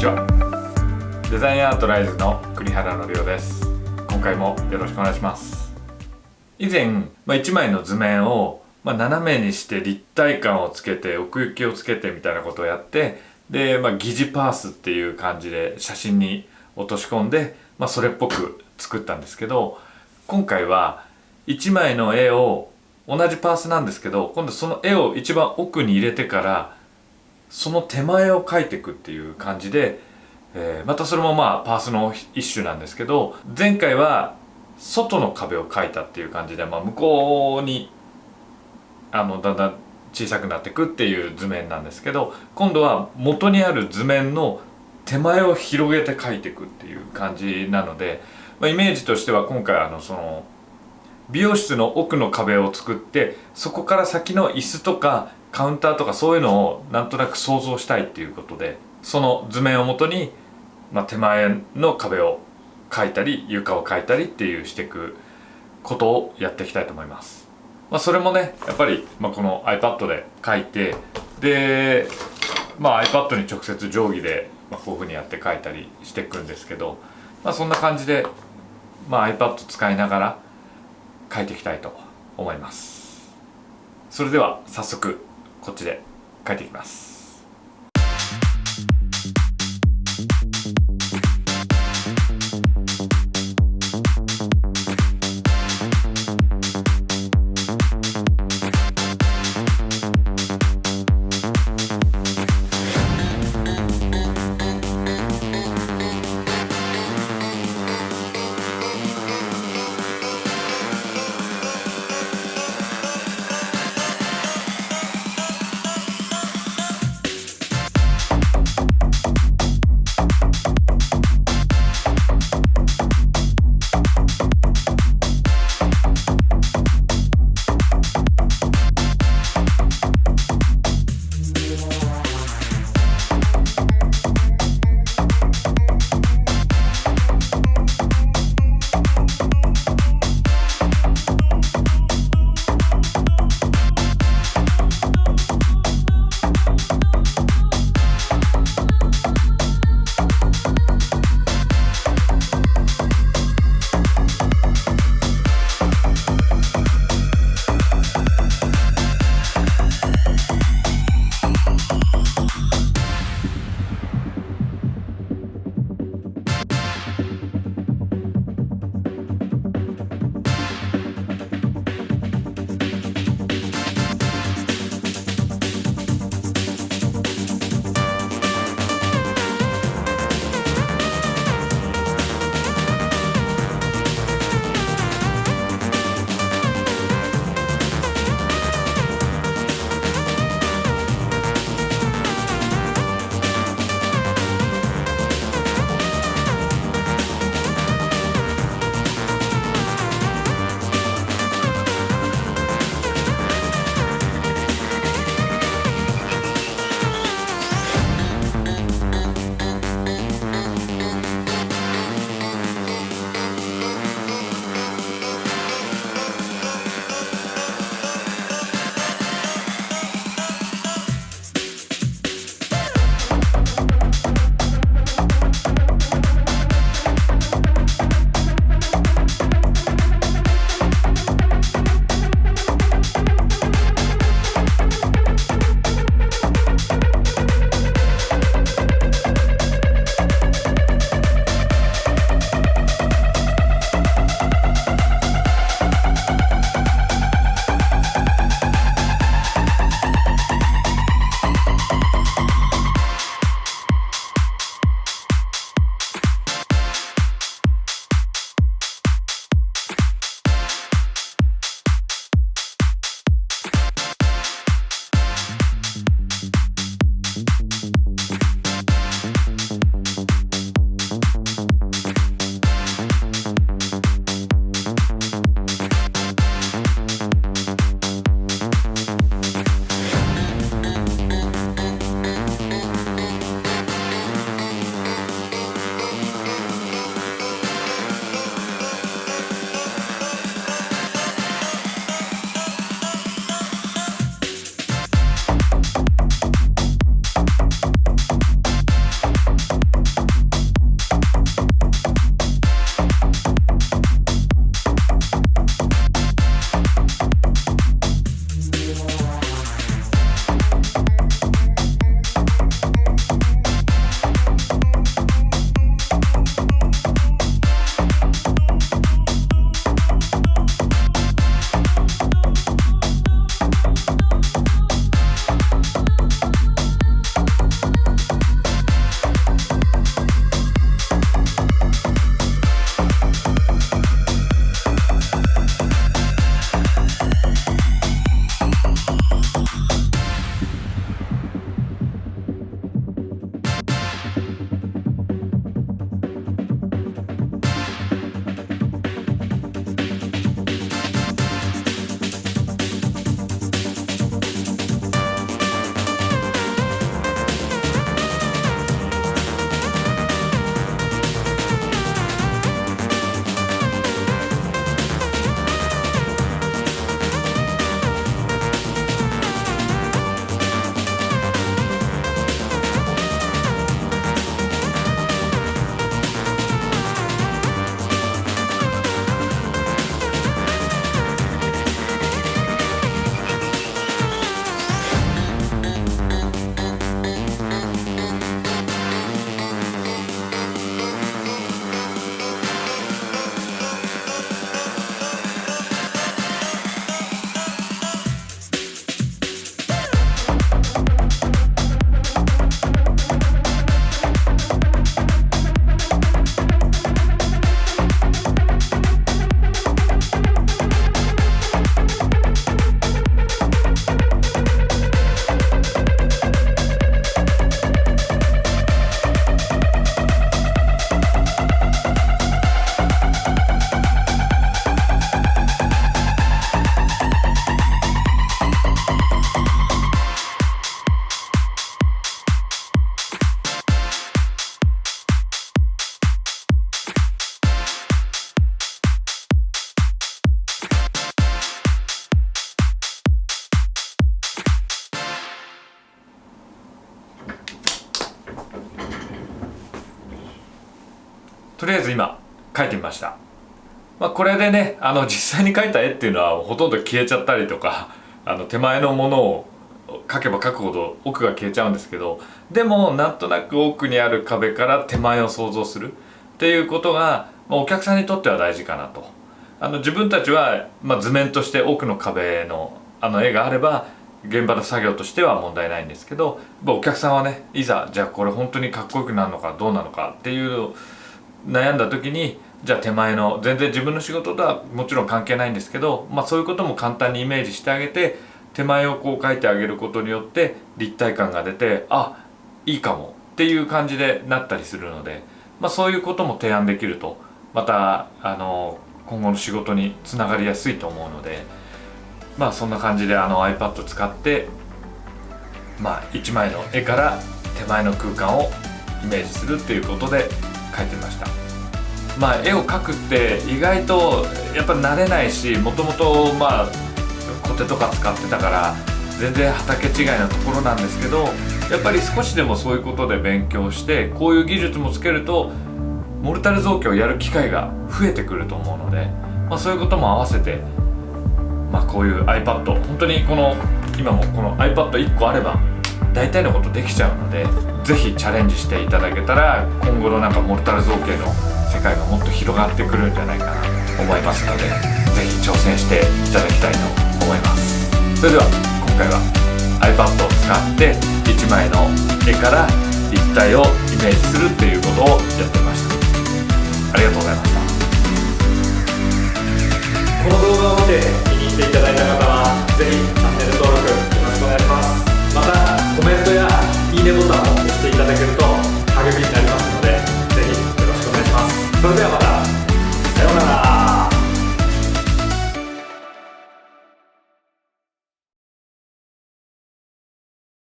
ちは。デザインアートライズの栗原のりおです。今回もよろしくお願いします。以前、1枚の図面を斜めにして立体感をつけて奥行きをつけてみたいなことをやって、で、疑似パースっていう感じで写真に落とし込んで、それっぽく作ったんですけど、今回は1枚の絵を同じパースなんですけど、今度その絵を一番奥に入れてからその手前を描いていくっていう感じで、またそれもパースの一種なんですけど、前回は外の壁を描いたっていう感じで、向こうにだんだん小さくなっていくっていう図面なんですけど、今度は元にある図面の手前を広げて描いていくっていう感じなので、イメージとしては今回その美容室の奥の壁を作って、そこから先の椅子とかカウンターとかそういうのをなんとなく想像したいっていうことで、その図面をもとに、手前の壁を描いたり床を描いたりっていうしていくことをやっていきたいと思います。それもね、やっぱり、この iPad で描いて、で、iPad に直接定規で、こういうふうにやって描いたりしていくんですけど、そんな感じで、iPad 使いながら描いていきたいと思います。それでは早速こっちで描いていきます。とりあえず今描いてみました。これでね実際に描いた絵っていうのはほとんど消えちゃったりとか手前のものを描けば描くほど奥が消えちゃうんですけど、でもなんとなく奥にある壁から手前を想像するっていうことが、お客さんにとっては大事かなと。自分たちは、図面として奥の壁の絵があれば現場の作業としては問題ないんですけど、お客さんはね、いざじゃあこれ本当にかっこよくなるのかどうなのかっていう悩んだ時に、じゃあ手前の全然自分の仕事とはもちろん関係ないんですけど、そういうことも簡単にイメージしてあげて手前をこう描いてあげることによって立体感が出て、いいかもっていう感じでなったりするので、そういうことも提案できるとまた今後の仕事につながりやすいと思うので、そんな感じでiPad 使って1枚の絵から手前の空間をイメージするっていうことで描いてみました。絵を描くって意外とやっぱ慣れないし、もともとコテとか使ってたから全然畑違いなところなんですけど、やっぱり少しでもそういうことで勉強してこういう技術もつけるとモルタル造形をやる機会が増えてくると思うので、そういうことも合わせて、こういう iPad 本当に今もこの iPad1 個あれば大体のことできちゃうので、ぜひチャレンジしていただけたら今後のモルタル造形の世界がもっと広がってくるんじゃないかなと思いますので、ぜひ挑戦していただきたいと思います。それでは今回は iPad を使って1枚の絵から立体をイメージするっていうことをやってみました。ありがとうございました。この動画を見て気に入っていただいた方はぜひチャンネル登録